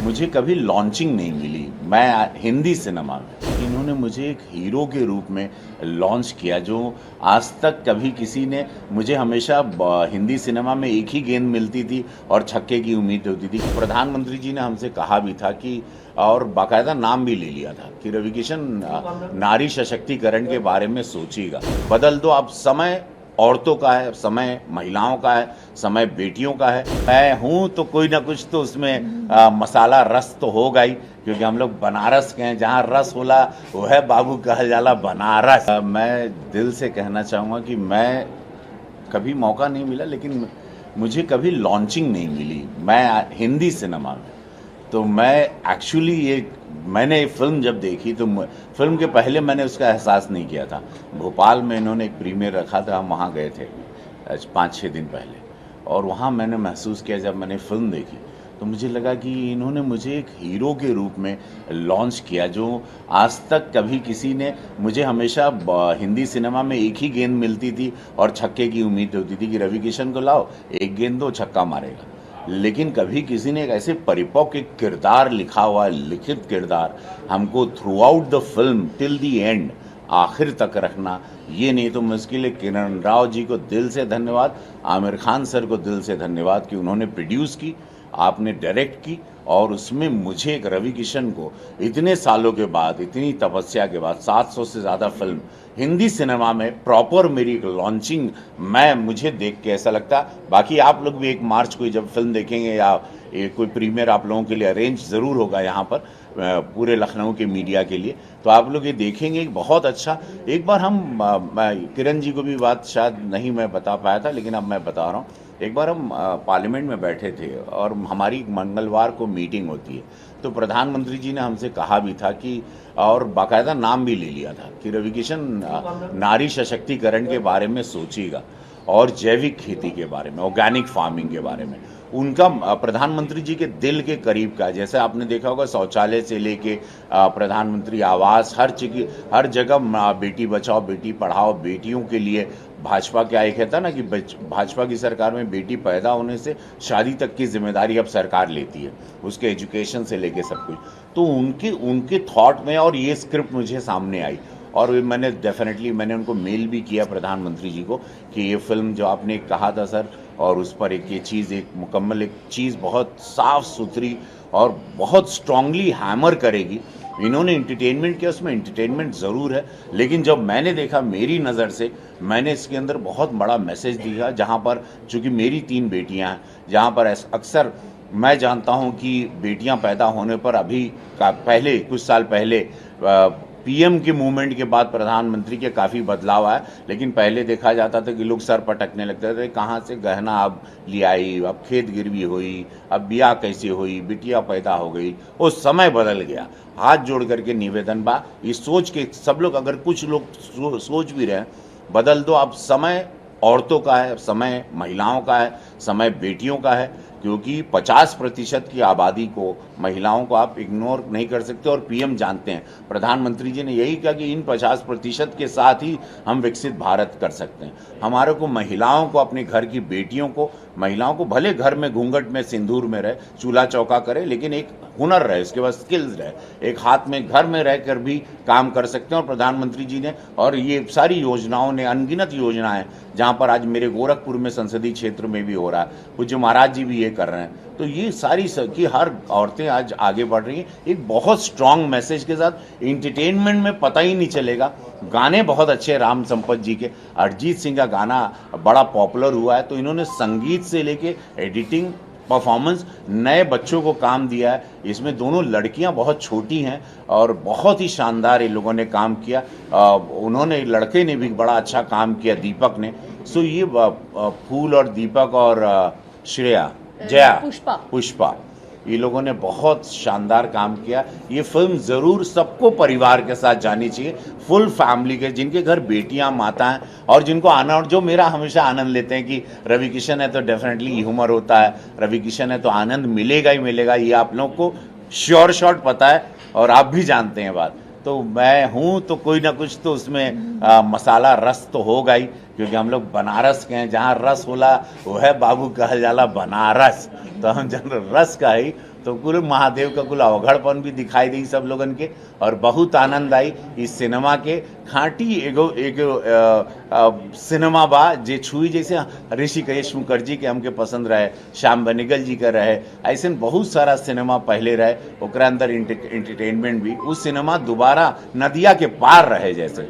मुझे कभी लॉन्चिंग नहीं मिली। मैं हिंदी सिनेमा में इन्होंने मुझे एक हीरो के रूप में लॉन्च किया, जो आज तक कभी किसी ने मुझे हमेशा हिंदी सिनेमा में एक ही गेंद मिलती थी और छक्के की उम्मीद होती थी। प्रधानमंत्री जी ने हमसे कहा भी था कि, और बाकायदा नाम भी ले लिया था कि रवि किशन नारी सशक्तिकरण के बारे में सोचिएगा, बदल दो। अब समय औरतों का है, समय महिलाओं का है, समय बेटियों का है। मैं हूँ तो कोई ना कुछ तो उसमें मसाला रस तो होगा ही, क्योंकि हम लोग बनारस के हैं, जहाँ रस होला वो है बाबू कहा जाला बनारस। मैं दिल से कहना चाहूँगा कि मैं कभी मौका नहीं मिला, लेकिन मुझे कभी लॉन्चिंग नहीं मिली। मैं हिंदी सिनेमा में तो मैं एक्चुअली मैंने फिल्म जब देखी तो फिल्म के पहले मैंने उसका एहसास नहीं किया था। भोपाल में इन्होंने एक प्रीमियर रखा था, हम वहाँ गए थे 5-6 दिन पहले, और वहाँ मैंने महसूस किया, जब मैंने फिल्म देखी तो मुझे लगा कि इन्होंने मुझे एक हीरो के रूप में लॉन्च किया, जो आज तक कभी किसी ने मुझे हमेशा हिंदी सिनेमा में एक ही गेंद मिलती थी और छक्के की उम्मीद होती थी कि रवि किशन को लाओ, एक गेंद दो, छक्का मारेगा। लेकिन कभी किसी ने एक ऐसे परिपक्व एक किरदार लिखा हुआ, लिखित किरदार हमको through out the film till the end, आखिर तक रखना, ये नहीं तो मुश्किल है। किरण राव जी को दिल से धन्यवाद, आमिर खान सर को दिल से धन्यवाद कि उन्होंने प्रोड्यूस की, आपने डायरेक्ट की, और उसमें मुझे एक रवि किशन को इतने सालों के बाद, इतनी तपस्या के बाद, 700 से ज़्यादा फिल्म हिंदी सिनेमा में प्रॉपर मेरी लॉन्चिंग, मुझे देख के ऐसा लगता। बाकी आप लोग भी 1 मार्च को जब फिल्म देखेंगे, या कोई प्रीमियर आप लोगों के लिए अरेंज ज़रूर होगा यहाँ पर पूरे लखनऊ के मीडिया के लिए, तो आप लोग ये देखेंगे बहुत अच्छा। एक बार हम किरण जी को भी बात शायद नहीं मैं बता पाया था, लेकिन अब मैं बता रहा हूँ। एक बार हम पार्लियामेंट में बैठे थे और हमारी मंगलवार को मीटिंग होती है, तो प्रधानमंत्री जी ने हमसे कहा भी था कि, और बाकायदा नाम भी ले लिया था कि रवि किशन नारी सशक्तिकरण के बारे में सोचिएगा, और जैविक खेती के बारे में, ऑर्गेनिक फार्मिंग के बारे में। उनका प्रधानमंत्री जी के दिल के करीब का, जैसे आपने देखा होगा शौचालय से लेके प्रधानमंत्री आवास, हर जगह बेटी बचाओ बेटी पढ़ाओ, बेटियों के लिए भाजपा क्या एक कहता ना कि भाजपा की सरकार में बेटी पैदा होने से शादी तक की जिम्मेदारी अब सरकार लेती है, उसके एजुकेशन से लेके सब कुछ। तो उनके थॉट में, और ये स्क्रिप्ट मुझे सामने आई, और मैंने उनको मेल भी किया प्रधानमंत्री जी को कि ये फिल्म जो आपने कहा था सर, और उस पर एक मुकम्मल एक चीज़ बहुत साफ़ सुथरी और बहुत स्ट्रांगली हैमर करेगी। इन्होंने एंटरटेनमेंट किया, उसमें एंटरटेनमेंट ज़रूर है, लेकिन जब मैंने देखा मेरी नज़र से, मैंने इसके अंदर बहुत बड़ा मैसेज दिया, जहाँ पर चूँकि मेरी 3 बेटियाँ हैं, जहाँ पर अक्सर मैं जानता हूँ कि बेटियाँ पैदा होने पर पहले कुछ साल पहले पीएम के मूवमेंट के बाद प्रधानमंत्री के काफ़ी बदलाव आया, लेकिन पहले देखा जाता था कि लोग सर पटकने लगते थे, कहाँ से गहना अब ले आई, अब खेत गिरवी हुई, अब ब्याह कैसे हुई, बिटिया पैदा हो गई। वो समय बदल गया। हाथ जोड़ करके निवेदन बा, ये सोच के सब लोग, अगर कुछ लोग सोच भी रहे, बदल दो। अब समय औरतों का है, समय महिलाओं का है, समय बेटियों का है, क्योंकि 50% की आबादी को, महिलाओं को आप इग्नोर नहीं कर सकते, और पीएम जानते हैं, प्रधानमंत्री जी ने यही कहा कि इन 50% के साथ ही हम विकसित भारत कर सकते हैं। हमारे को महिलाओं को, अपने घर की बेटियों को, महिलाओं को भले घर में घूंघट में सिंदूर में रहे, चूल्हा चौका करे, लेकिन एक हुनर रहे, उसके बाद स्किल्स रहे, एक हाथ में घर में रहकर भी काम कर सकते हैं। और प्रधानमंत्री जी ने, और ये सारी योजनाओं ने, अनगिनत योजनाएं, जहाँ पर आज मेरे गोरखपुर में संसदीय क्षेत्र में भी हो रहा है, पूज्य महाराज जी भी ये कर रहे हैं, तो ये सारी कि हर औरतें आज आगे बढ़ रही हैं एक बहुत स्ट्रांग मैसेज के साथ। एंटरटेनमेंट में पता ही नहीं चलेगा। गाने बहुत अच्छे राम संपत जी के, अरिजीत सिंह का गाना बड़ा पॉपुलर हुआ है, तो इन्होंने संगीत से लेके एडिटिंग, परफॉर्मेंस, नए बच्चों को काम दिया है। इसमें दोनों लड़कियां बहुत छोटी हैं और बहुत ही शानदार इन लोगों ने काम किया। उन्होंने, लड़के ने भी बड़ा अच्छा काम किया, दीपक ने। सो ये फूल और दीपक और श्रेया, जया, पुष्पा, ये लोगों ने बहुत शानदार काम किया। ये फिल्म ज़रूर सबको परिवार के साथ जानी चाहिए, फुल फैमिली के, जिनके घर बेटियां, माताएं, और जिनको आनंद, जो मेरा हमेशा आनंद लेते हैं कि रवि किशन है तो डेफिनेटली ह्यूमर होता है, रवि किशन है तो आनंद मिलेगा ही मिलेगा, ये आप लोगों को श्योर शॉट पता है, और आप भी जानते हैं बात। तो मैं हूँ तो कोई ना कुछ तो उसमें मसाला रस तो होगा ही, क्योंकि हम लोग बनारस के हैं, जहाँ रस होला वो है बाबू कहा जाला बनारस, तो हम जन रस का ही तो कुल महादेव का कुल अवघड़पन भी दिखाई दी सब लोगन के, और बहुत आनंद आई इस सिनेमा के। खाँटी एगो एगो सिनेमा बा जे छुई, जैसे ऋषिकेश मुखर्जी के हमके पसंद रहे, श्याम बेनेगल जी का रहे, ऐसे बहुत सारा सिनेमा पहले रहे, ओकरा अंदर एंटरटेनमेंट भी। उस सिनेमा दोबारा नदिया के पार रहे जैसे।